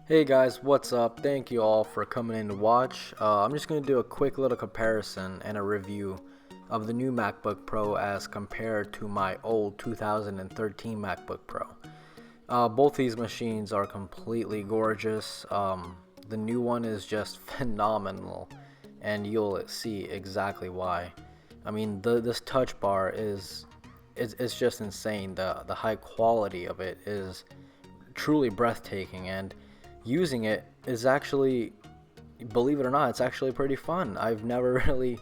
Hey guys, what's up? Thank you all for coming in to watch. I'm just going to do a quick little comparison and a review of the new MacBook Pro as compared to my old 2013 MacBook Pro. Both these machines are completely gorgeous. The new one is just phenomenal, and you'll see exactly why. I mean, this touch bar it's just insane. The high quality of it is truly breathtaking, and using it is actually, believe it or not, it's actually pretty fun. I've never really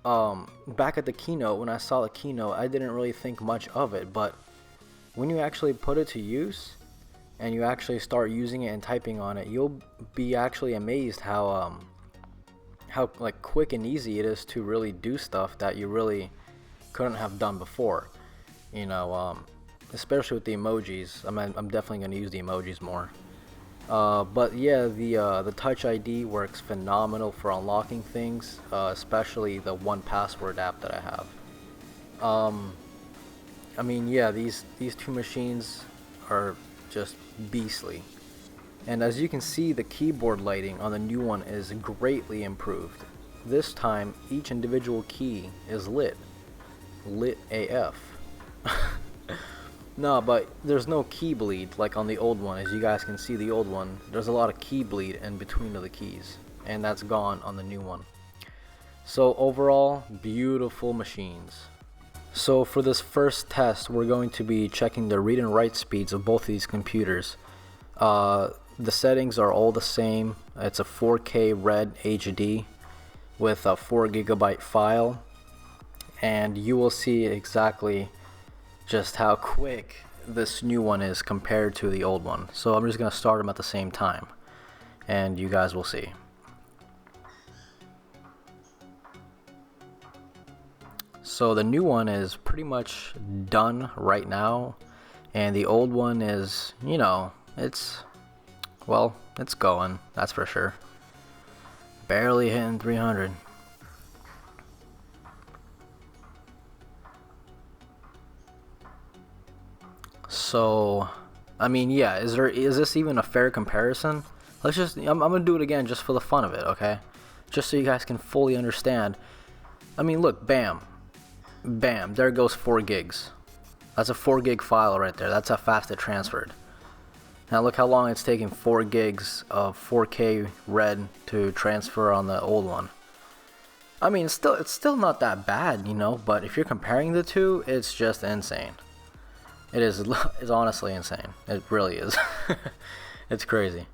back at the keynote, when I saw the keynote, I didn't really think much of it, but when you actually put it to use and you actually start using it and typing on it, you'll be actually amazed how like quick and easy it is to really do stuff that you really couldn't have done before. You know, especially with the emojis. I'm definitely going to use the emojis more. But yeah, the Touch ID works phenomenal for unlocking things, especially the 1Password app that I have. I mean, yeah, these two machines are just beastly. And as you can see, the keyboard lighting on the new one is greatly improved. This time, each individual key is lit AF. No, but there's no key bleed like on the old one. As you guys can see, the old one, there's a lot of key bleed in between of the keys, and that's gone on the new one. So overall, beautiful machines. So for this first test, we're going to be checking the read and write speeds of both of these computers. The settings are all the same. It's a 4K Red HD with a 4 GB file, and you will see exactly just how quick this new one is compared to the old one. So I'm just going to start them at the same time, and you guys will see. So the new one is pretty much done right now, and the old one is, you know, it's going, that's for sure. Barely hitting 300. So, I mean, yeah, is this even a fair comparison? I'm gonna do it again just for the fun of it, okay? Just so you guys can fully understand. I mean, look, bam, there goes 4 gigs. That's a 4 gig file right there. That's how fast it transferred. Now look how long it's taking 4 gigs of 4K Red to transfer on the old one. I mean, it's still not that bad, you know, but if you're comparing the two, it's just insane. It's honestly insane. It really is. It's crazy.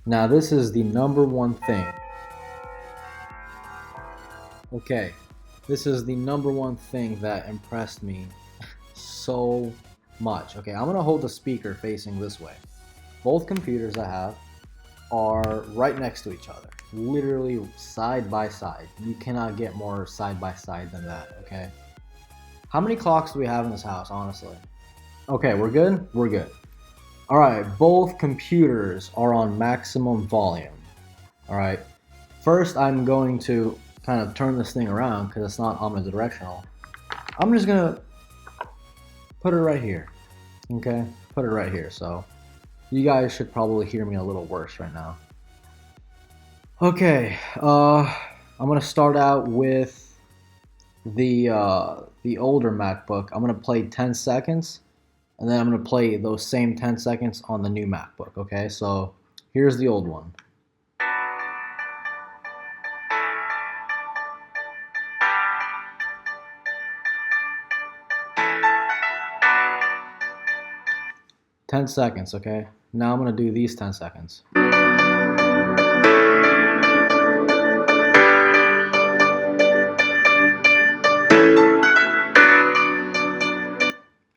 Now this is the number one thing. Okay, this is the number one thing that impressed me so much. Okay, I'm gonna hold the speaker facing this way. Both computers I have are right next to each other, literally side by side. You cannot get more side by side than that, okay? How many clocks do we have in this house, honestly? Okay, we're good? We're good. Alright, both computers are on maximum volume. Alright, first I'm going to kind of turn this thing around because it's not omnidirectional. I'm just gonna put it right here. Okay, put it right here. So you guys should probably hear me a little worse right now. Okay, I'm gonna start out with the older MacBook. I'm gonna play 10 seconds, and then I'm gonna play those same 10 seconds on the new MacBook. Okay, so here's the old one. Ten seconds, okay? Now I'm gonna do these 10 seconds.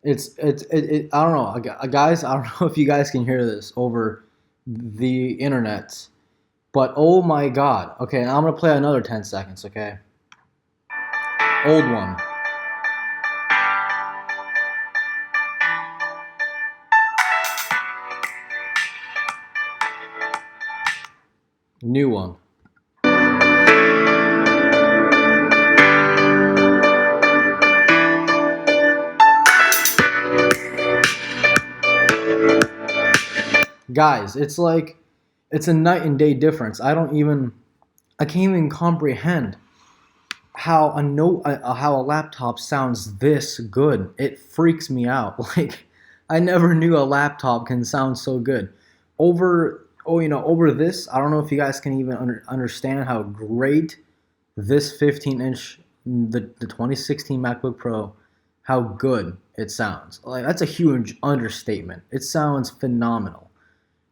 I don't know, guys. I don't know if you guys can hear this over the internet, but oh my god. Okay, now I'm gonna play another 10 seconds. Okay, old one. New one. Guys, it's like it's a night and day difference. I can't even comprehend how how a laptop sounds this good. It freaks me out. Like I never knew a laptop can sound so good. Over this, I don't know if you guys can even understand how great this 15-inch the 2016 MacBook Pro, how good it sounds. Like that's a huge understatement. It sounds phenomenal.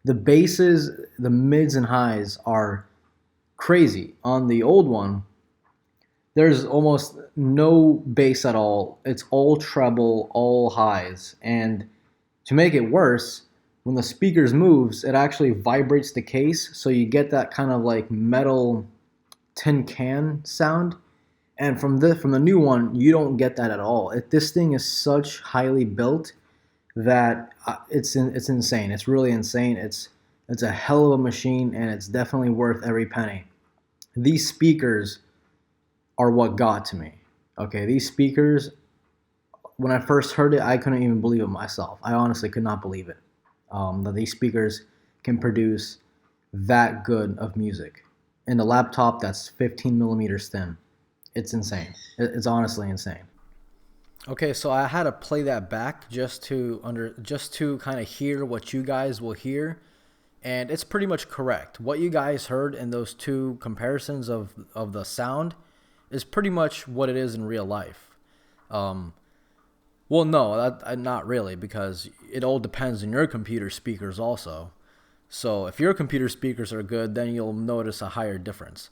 The basses, the mids and highs are crazy. On the old one, there's almost no bass at all. It's all treble, all highs. And to make it worse, when the speakers moves, it actually vibrates the case, so you get that kind of like metal tin can sound. And from the new one, you don't get that at all. This thing is such highly built that it's insane. It's really insane. It's a hell of a machine, and it's definitely worth every penny. These speakers are what got to me. Okay, these speakers, when I first heard it, I couldn't even believe it myself. I honestly could not believe it. That these speakers can produce that good of music in a laptop that's 15 millimeters thin. It's insane. It's honestly insane. Okay, so I had to play that back just to kind of hear what you guys will hear, and it's pretty much correct. What you guys heard in those two comparisons of the sound is pretty much what it is in real life. Well, no, not really, because it all depends on your computer speakers also. So if your computer speakers are good, then you'll notice a higher difference.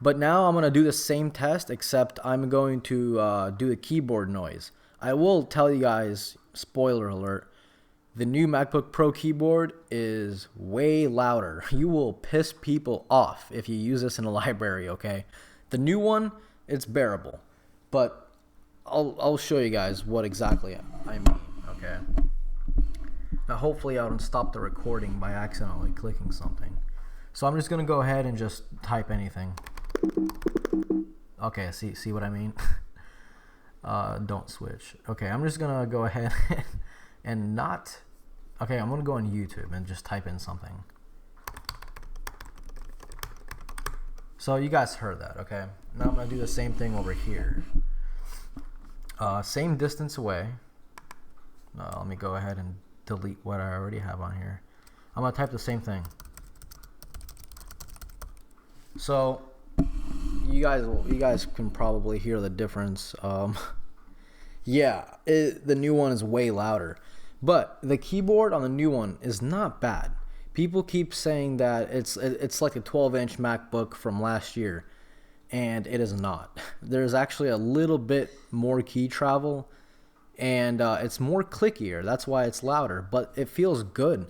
But now I'm going to do the same test, except I'm going to do the keyboard noise. I will tell you guys, spoiler alert, the new MacBook Pro keyboard is way louder. You will piss people off if you use this in a library, okay? The new one, it's bearable. But I'll show you guys what exactly I mean, okay? Now hopefully I don't stop the recording by accidentally clicking something. So I'm just going to go ahead and just type anything. Okay, see what I mean? Don't switch. Okay, I'm just gonna go ahead and not. Okay, I'm gonna go on YouTube and just type in something. So you guys heard that, okay? Now I'm gonna do the same thing over here. Same distance away. Let me go ahead and delete what I already have on here. I'm gonna type the same thing. So you guys can probably hear the difference. Yeah, the new one is way louder, but the keyboard on the new one is not bad. People keep saying that it's like a 12-inch MacBook from last year, and it is not. There's actually a little bit more key travel, and it's more clickier. That's why it's louder, but it feels good.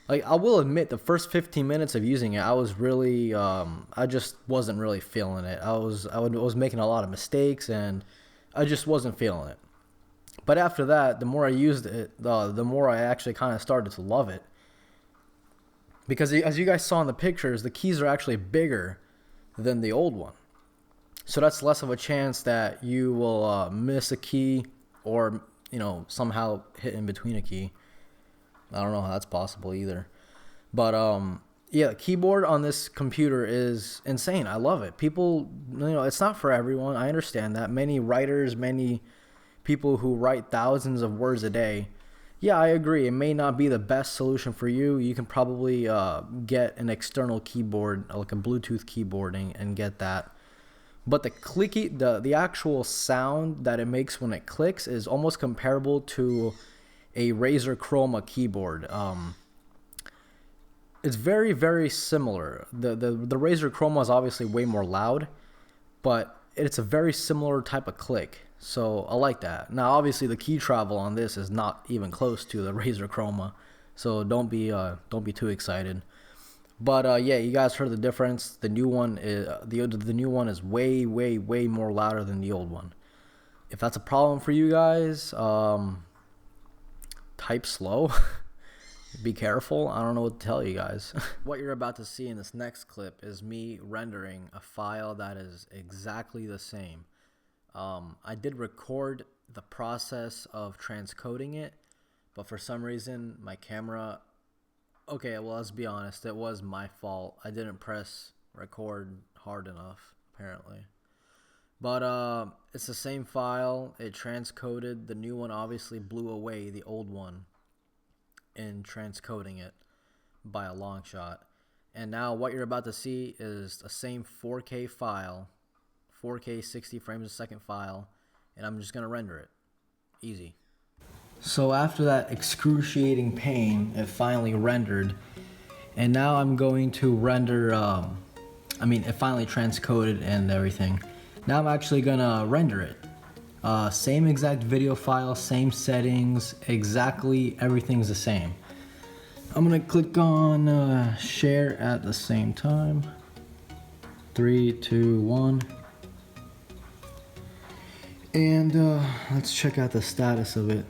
Like, I will admit, the first 15 minutes of using it, I was really, I just wasn't really feeling it. I was making a lot of mistakes, and I just wasn't feeling it. But after that, the more I used it, the more I actually kind of started to love it. Because as you guys saw in the pictures, the keys are actually bigger than the old one. So that's less of a chance that you will miss a key or, somehow hit in between a key. I don't know how that's possible either. But yeah, the keyboard on this computer is insane. I love it. People, it's not for everyone. I understand that. Many writers, many people who write thousands of words a day, yeah, I agree. It may not be the best solution for you. You can probably get an external keyboard, like a Bluetooth keyboard, and get that. But the actual sound that it makes when it clicks is almost comparable to a Razer Chroma keyboard. It's very, very similar. The Razer Chroma is obviously way more loud, but it's a very similar type of click. So I like that. Now, obviously, the key travel on this is not even close to the Razer Chroma, so don't be too excited. But yeah, you guys heard the difference. The new one is the new one is way, way, way more louder than the old one. If that's a problem for you guys, type slow. Be careful. I don't know what to tell you guys. What you're about to see in this next clip is me rendering a file that is exactly the same. I did record the process of transcoding it, but for some reason my camera Okay, well, let's be honest. It was my fault. I didn't press record hard enough, apparently. But it's the same file. It transcoded. The new one obviously blew away the old one in transcoding it by a long shot. And now what you're about to see is the same 4K file, 4K 60 frames a second file, and I'm just going to render it. Easy. So after that excruciating pain, it finally rendered. And now I'm going to render, it finally transcoded and everything. Now I'm actually gonna render it. Same exact video file, same settings, exactly everything's the same. I'm gonna click on share at the same time. 3, 2, 1. And let's check out the status of it.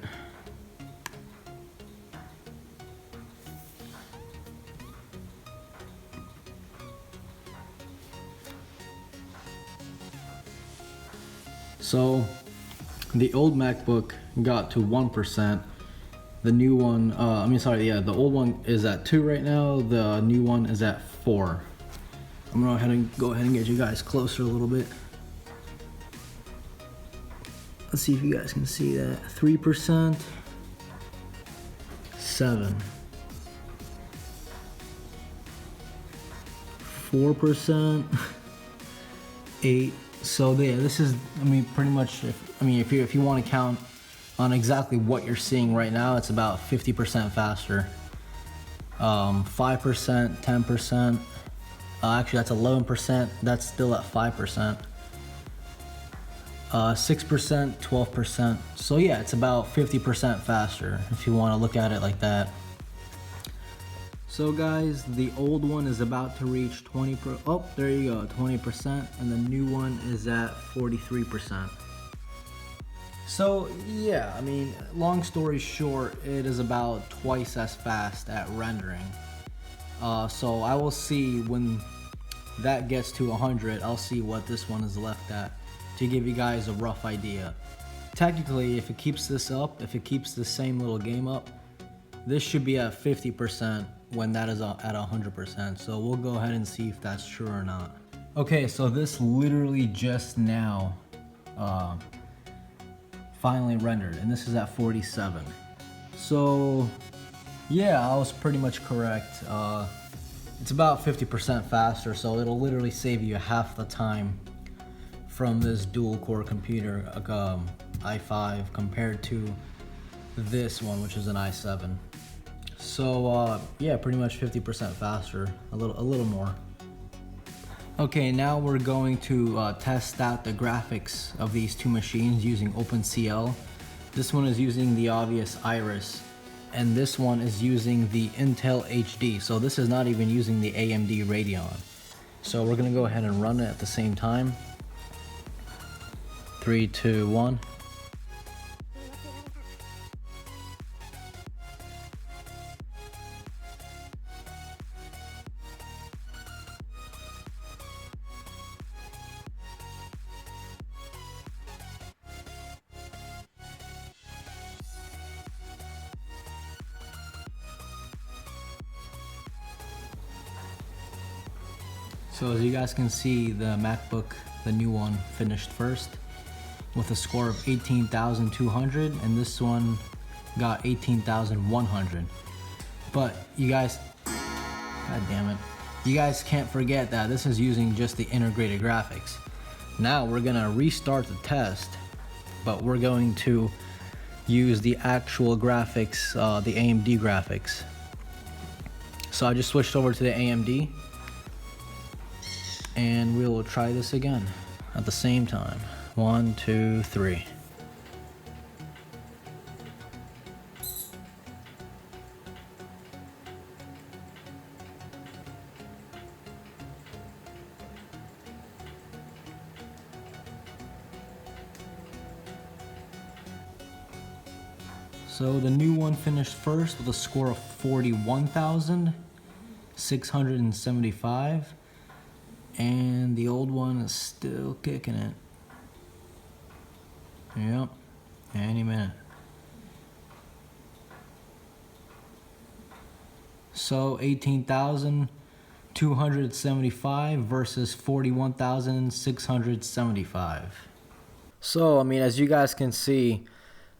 So the old MacBook got to 1%. The new one, the old one is at 2 right now. The new one is at 4. I'm gonna go ahead and get you guys closer a little bit. Let's see if you guys can see that. 3%, 7, 4%, 8. So yeah, this is, pretty much, if you want to count on exactly what you're seeing right now, it's about 50% faster. 5%, 10%. Actually, that's 11%. That's still at 5%. 6%, 12%. So yeah, it's about 50% faster if you want to look at it like that. So guys, the old one is about to reach 20%. Oh, there you go, 20%, and the new one is at 43%. So yeah, long story short, it is about twice as fast at rendering. So I will see when that gets to 100, I'll see what this one is left at to give you guys a rough idea. Technically, if it keeps this up, if it keeps the same little game up, this should be at 50% when that is at 100%. So we'll go ahead and see if that's true or not. Okay, so this literally just now finally rendered, and this is at 47. So yeah, I was pretty much correct. It's about 50% faster, so it'll literally save you half the time from this dual core computer, i5, compared to this one, which is an i7. So yeah, pretty much 50% faster, a little more. Okay, now we're going to test out the graphics of these two machines using OpenCL. This one is using the obvious Iris, and this one is using the Intel HD. So this is not even using the AMD Radeon. So we're gonna go ahead and run it at the same time. 3, 2, 1. So as you guys can see, the MacBook, the new one, finished first with a score of 18,200, and this one got 18,100. But you guys, god damn it, you guys can't forget that this is using just the integrated graphics. Now we're gonna restart the test, but we're going to use the actual graphics, the AMD graphics. So I just switched over to the AMD, and we will try this again at the same time. 1, 2, 3. So the new one finished first with a score of 41,675. And the old one is still kicking it. Yep, any minute. So 18,275 versus 41,675. So, I mean, as you guys can see,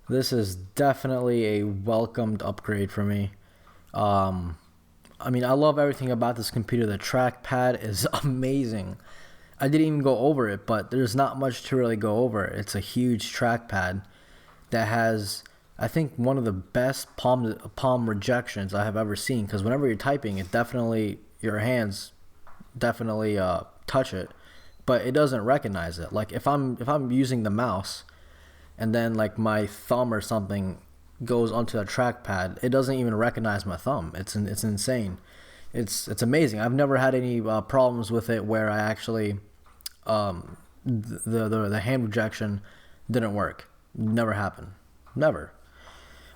this is definitely a welcomed upgrade for me. I mean, I love everything about this computer. The trackpad is amazing. I didn't even go over it, but there's not much to really go over. It's a huge trackpad that has, I think, one of the best palm rejections I have ever seen. Because whenever you're typing, it definitely, your hands definitely touch it, but it doesn't recognize it. Like if I'm using the mouse, and then like my thumb or something goes onto the trackpad, it doesn't even recognize my thumb. It's insane. It's amazing. I've never had any problems with it where I actually the hand rejection didn't work. Never happened. Never.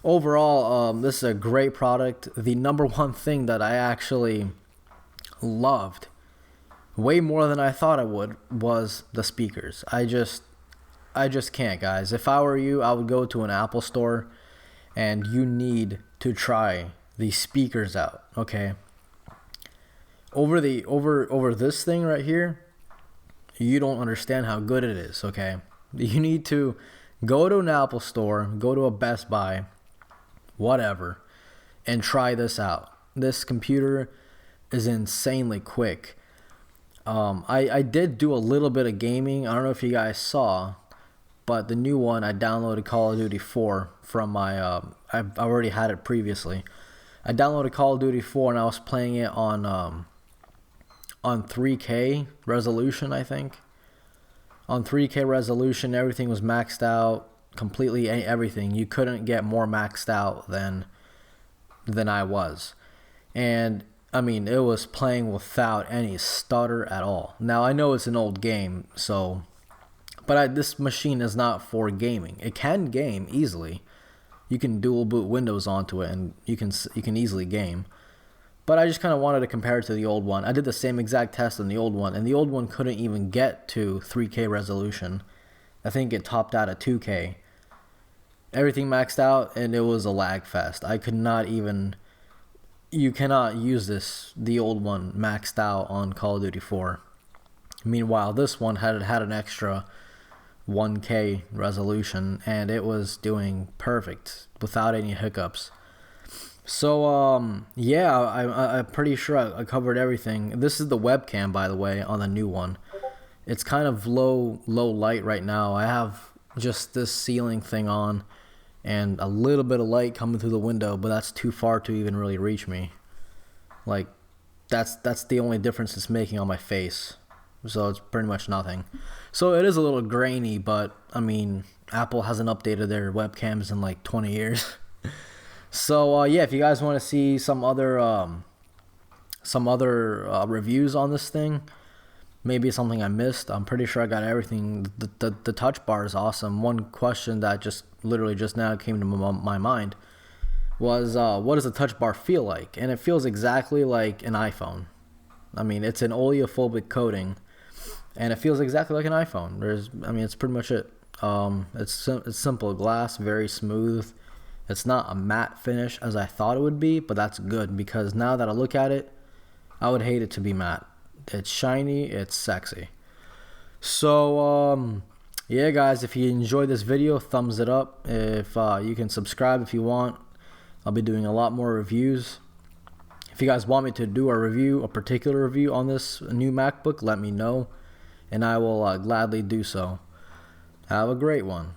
Overall, this is a great product. The number one thing that I actually loved way more than I thought I would was the speakers. I just can't, guys. If I were you, I would go to an Apple store, and you need to try the speakers out. Okay. Over this thing right here, you don't understand how good it is. Okay. You need to go to an Apple store, go to a Best Buy, whatever, and try this out. This computer is insanely quick. I did do a little bit of gaming. I don't know if you guys saw, but the new one, I downloaded Call of Duty 4 from my, I've already had it previously. I downloaded Call of Duty 4 and I was playing it on 3K resolution, I think. On 3K resolution, everything was maxed out, completely everything. You couldn't get more maxed out than I was. And I mean, it was playing without any stutter at all. Now, I know it's an old game, so, but this machine is not for gaming. It can game easily. You can dual boot Windows onto it, and you can easily game. But I just kind of wanted to compare it to the old one. I did the same exact test on the old one, and the old one couldn't even get to 3K resolution. I think it topped out at 2K. Everything maxed out, and it was a lag fest. I could not even... You cannot use the old one maxed out on Call of Duty 4. Meanwhile, this one had an extra 1K resolution, and it was doing perfect without any hiccups. So, yeah, I'm pretty sure I covered everything. This is the webcam, by the way, on the new one. It's kind of low light right now. I have just this ceiling thing on, and a little bit of light coming through the window, but that's too far to even really reach me. Like, that's the only difference it's making on my face. So it's pretty much nothing. So it is a little grainy, but I mean, Apple hasn't updated their webcams in like 20 years. So yeah, if you guys want to see some other reviews on this thing, maybe something I missed, I'm pretty sure I got everything. The touch bar is awesome. One question that just literally just now came to my mind was, what does the touch bar feel like? And it feels exactly like an iPhone. I mean, it's an oleophobic coating, and it feels exactly like an iPhone. It's pretty much it. It's simple glass, very smooth. It's not a matte finish as I thought it would be, but that's good, because now that I look at it, I would hate it to be matte. It's shiny, it's sexy. So yeah, guys, if you enjoyed this video, thumbs it up. If you can subscribe if you want. I'll be doing a lot more reviews. If you guys want me to do a particular review on this new MacBook, let me know, and I will gladly do so. Have a great one.